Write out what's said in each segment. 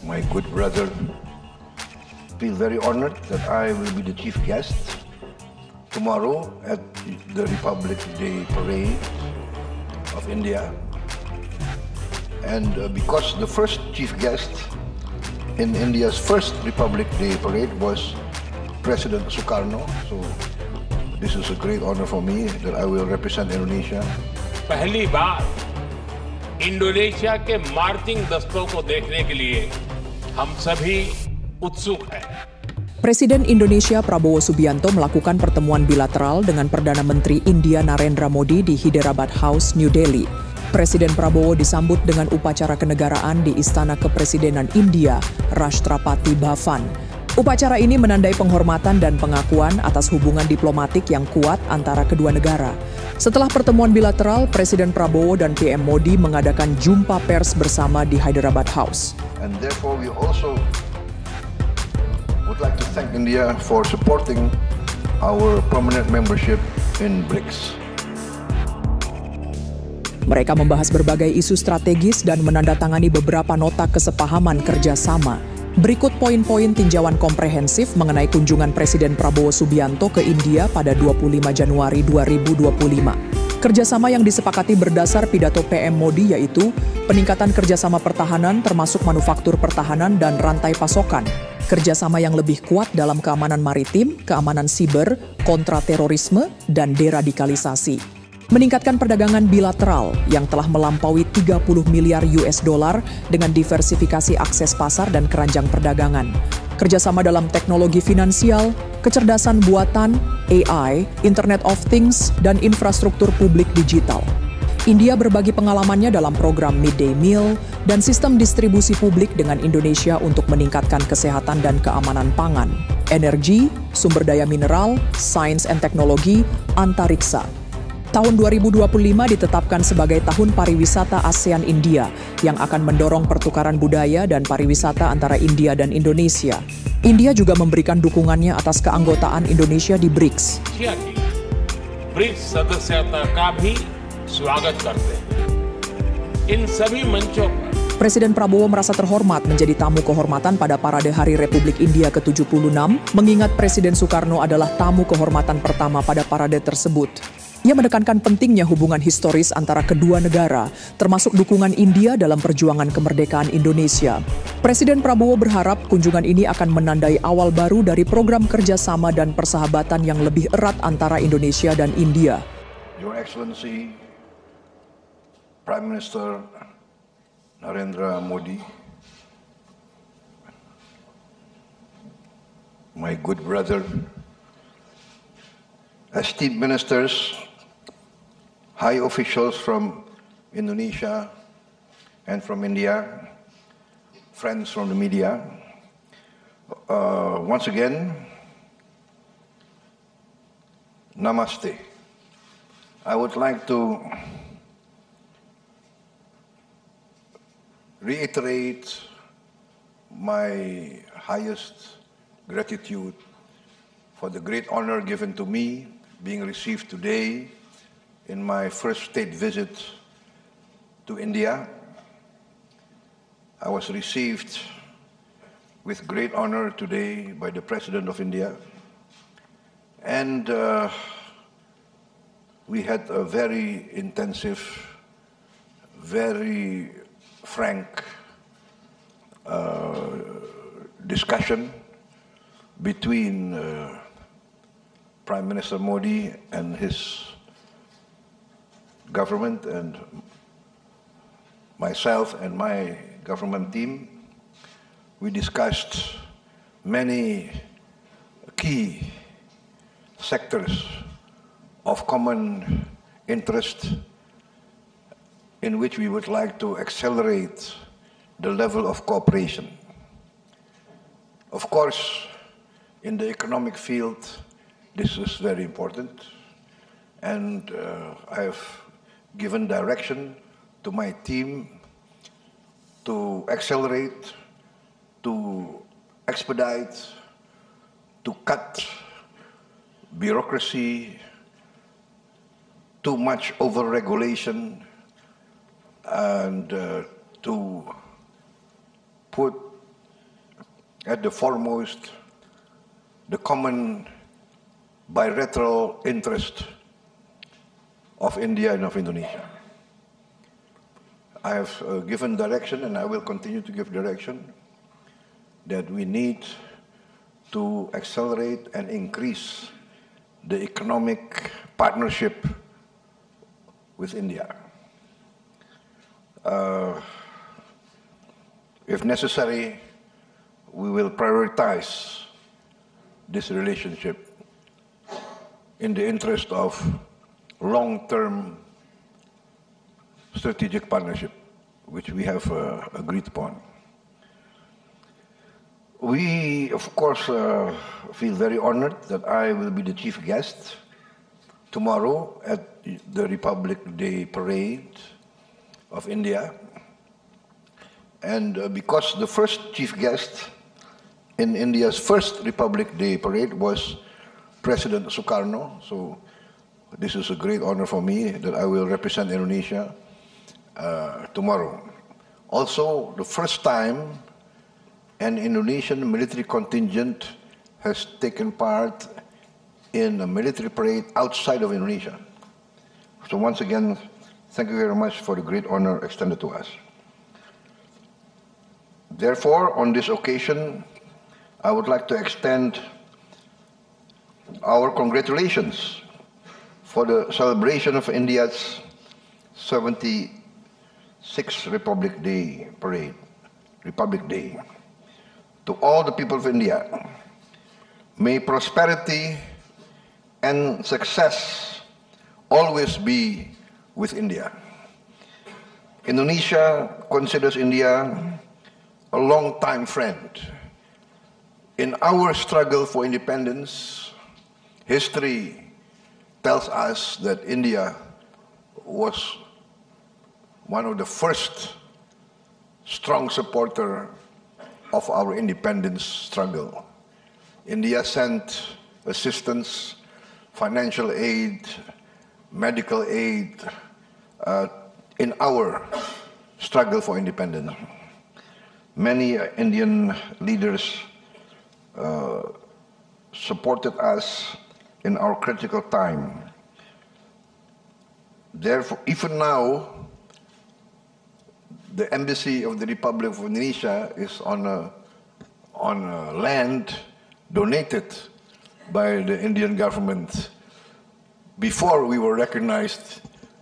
my good brother. Feel very honored that I will be the chief guest tomorrow at the Republic Day Parade of India. And because the first chief guest in India's first Republic Day Parade was President Sukarno, so this is a great honor for me that I will represent Indonesia. पहली बार Indonesia के marching दस्तों को देखने के लिए हम सभी उत्सुक हैं. Presiden Indonesia Prabowo Subianto melakukan pertemuan bilateral dengan Perdana Menteri India Narendra Modi di Hyderabad House, New Delhi. Presiden Prabowo disambut dengan upacara kenegaraan di Istana Kepresidenan India, Rashtrapati Bhavan. Upacara ini menandai penghormatan dan pengakuan atas hubungan diplomatik yang kuat antara kedua negara. Setelah pertemuan bilateral, Presiden Prabowo dan PM Modi mengadakan jumpa pers bersama di Hyderabad House. And therefore we also would like to thank India for supporting our permanent membership in BRICS. Mereka membahas berbagai isu strategis dan menandatangani beberapa nota kesepahaman kerjasama. Berikut poin-poin tinjauan komprehensif mengenai kunjungan Presiden Prabowo Subianto ke India pada 25 Januari 2025. Kerjasama yang disepakati berdasar pidato PM Modi yaitu peningkatan kerjasama pertahanan termasuk manufaktur pertahanan dan rantai pasokan, kerjasama yang lebih kuat dalam keamanan maritim, keamanan siber, kontraterorisme, dan deradikalisasi. Meningkatkan perdagangan bilateral yang telah melampaui 30 miliar US dollar dengan diversifikasi akses pasar dan keranjang perdagangan. Kerjasama dalam teknologi finansial, kecerdasan buatan, AI, Internet of Things, dan infrastruktur publik digital. India berbagi pengalamannya dalam program Midday Meal dan sistem distribusi publik dengan Indonesia untuk meningkatkan kesehatan dan keamanan pangan, energi, sumber daya mineral, sains and teknologi, antariksa. Tahun 2025 ditetapkan sebagai Tahun Pariwisata ASEAN India yang akan mendorong pertukaran budaya dan pariwisata antara India dan Indonesia. India juga memberikan dukungannya atas keanggotaan Indonesia di BRICS. BRICS सदस्यता का भी स्वागत करते हैं. इन सभी मंचों पर Presiden Prabowo merasa terhormat menjadi tamu kehormatan pada Parade Hari Republik India ke-76, mengingat Presiden Sukarno adalah tamu kehormatan pertama pada parade tersebut. Ia menekankan pentingnya hubungan historis antara kedua negara, termasuk dukungan India dalam perjuangan kemerdekaan Indonesia. Presiden Prabowo berharap kunjungan ini akan menandai awal baru dari program kerjasama dan persahabatan yang lebih erat antara Indonesia dan India. Your Excellency, Prime Minister Narendra Modi, my good brother, esteemed ministers, high officials from Indonesia and from India, friends from the media, once again, namaste. I would like to reiterate my highest gratitude for the great honor given to me being received today in my first state visit to India. I was received with great honor today by the President of India, and we had a very intensive, very frank discussion between Prime Minister Modi and his government and myself and my government team. We discussed many key sectors of common interest in which we would like to accelerate the level of cooperation. Of course, in the economic field, this is very important, and I've given direction to my team to accelerate, to expedite, to cut bureaucracy, too much over-regulation, and to put at the foremost the common bilateral interest of India and of Indonesia. I have given direction, and I will continue to give direction, that we need to accelerate and increase the economic partnership with India. If necessary, we will prioritize this relationship in the interest of long-term strategic partnership, which we have agreed upon. We, of course, feel very honored that I will be the chief guest tomorrow at the Republic Day Parade of India. And because the first chief guest in India's first Republic Day Parade was President Sukarno, so this is a great honor for me that I will represent Indonesia tomorrow. Also, the first time an Indonesian military contingent has taken part in a military parade outside of Indonesia. So once again, thank you very much for the great honor extended to us. Therefore, on this occasion, I would like to extend our congratulations for the celebration of India's 76th Republic Day Parade, Republic Day. To all the people of India, may prosperity and success always be with India. Indonesia considers India a long-time friend. In our struggle for independence, history tells us that India was one of the first strong supporter of our independence struggle. India sent assistance, financial aid, medical aid in our struggle for independence. Many Indian leaders supported us in our critical time. Therefore, even now, the embassy of the Republic of Indonesia is on a land donated by the Indian government before we were recognized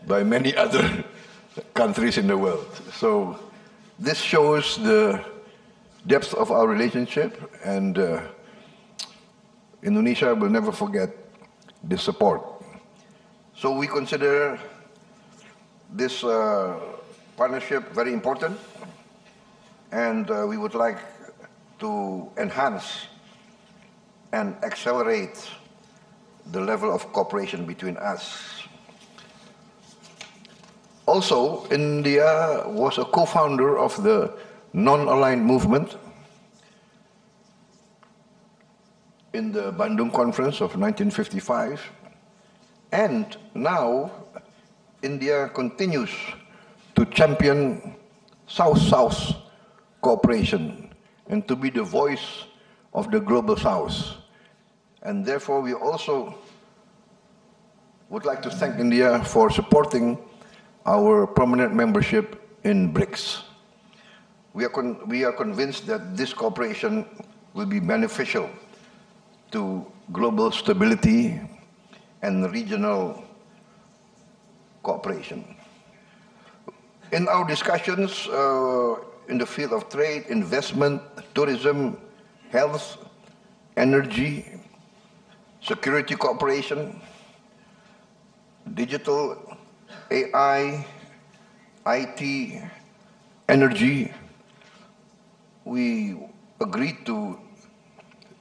by many other countries in the world. So this shows the depth of our relationship, and Indonesia will never forget this support. So we consider this partnership very important, and we would like to enhance and accelerate the level of cooperation between us. Also, India was a co-founder of the non-aligned movement in the Bandung Conference of 1955, and now India continues to champion South-South cooperation and to be the voice of the Global South. And therefore, we also would like to thank India for supporting our permanent membership in BRICS. We are convinced that this cooperation will be beneficial to global stability and regional cooperation. In our discussions in the field of trade, investment, tourism, health, energy, security cooperation, digital, AI, IT, energy, we agreed to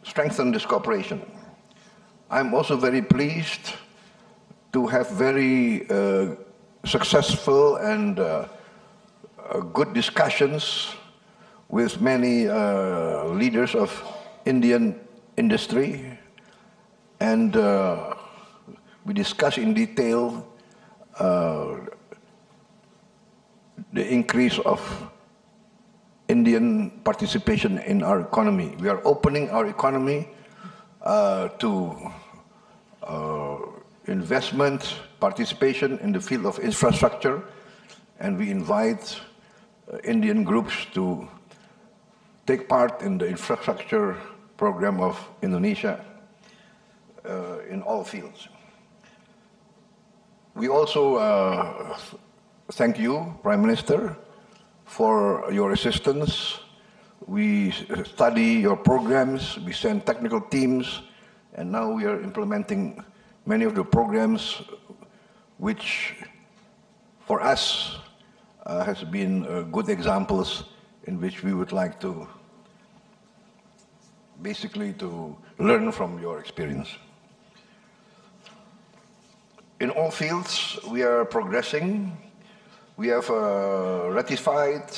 strengthen this cooperation. I'm also very pleased to have very successful and good discussions with many leaders of Indian industry, and we discussed in detail the increase of Indian participation in our economy. We are opening our economy to investment, participation in the field of infrastructure, and we invite Indian groups to take part in the infrastructure program of Indonesia in all fields. We also thank you, Prime Minister, for your assistance. We study your programs, we send technical teams, and now we are implementing many of the programs which for us has been good examples in which we would like to basically to learn from your experience. In all fields, we are progressing. We have ratified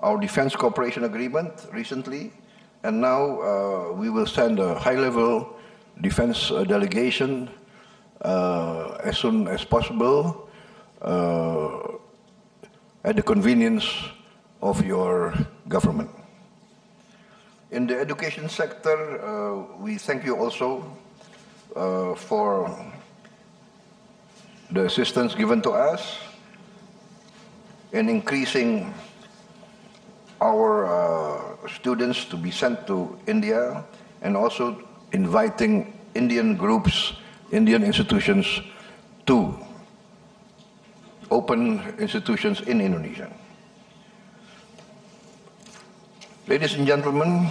our defense cooperation agreement recently, and now we will send a high-level defense delegation as soon as possible at the convenience of your government. In the education sector, we thank you also for the assistance given to us in increasing our students to be sent to India, and also inviting Indian groups, Indian institutions to open institutions in Indonesia. Ladies and gentlemen,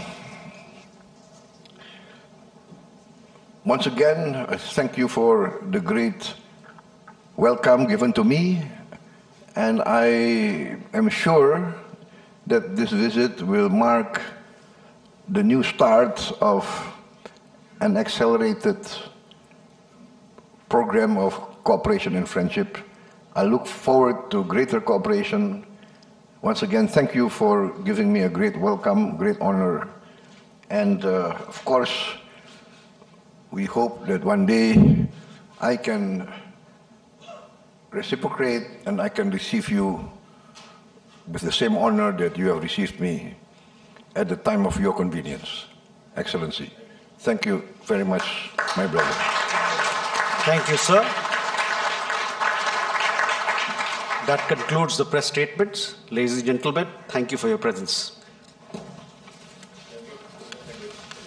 once again, thank you for the great welcome given to me, and I am sure that this visit will mark the new start of an accelerated program of cooperation and friendship. I look forward to greater cooperation. Once again, thank you for giving me a great welcome, great honor, and of course, we hope that one day I can reciprocate and I can receive you with the same honor that you have received me at the time of your convenience, Excellency. Thank you very much, my brother. Thank you, sir. That concludes the press statements. Ladies and gentlemen, thank you for your presence.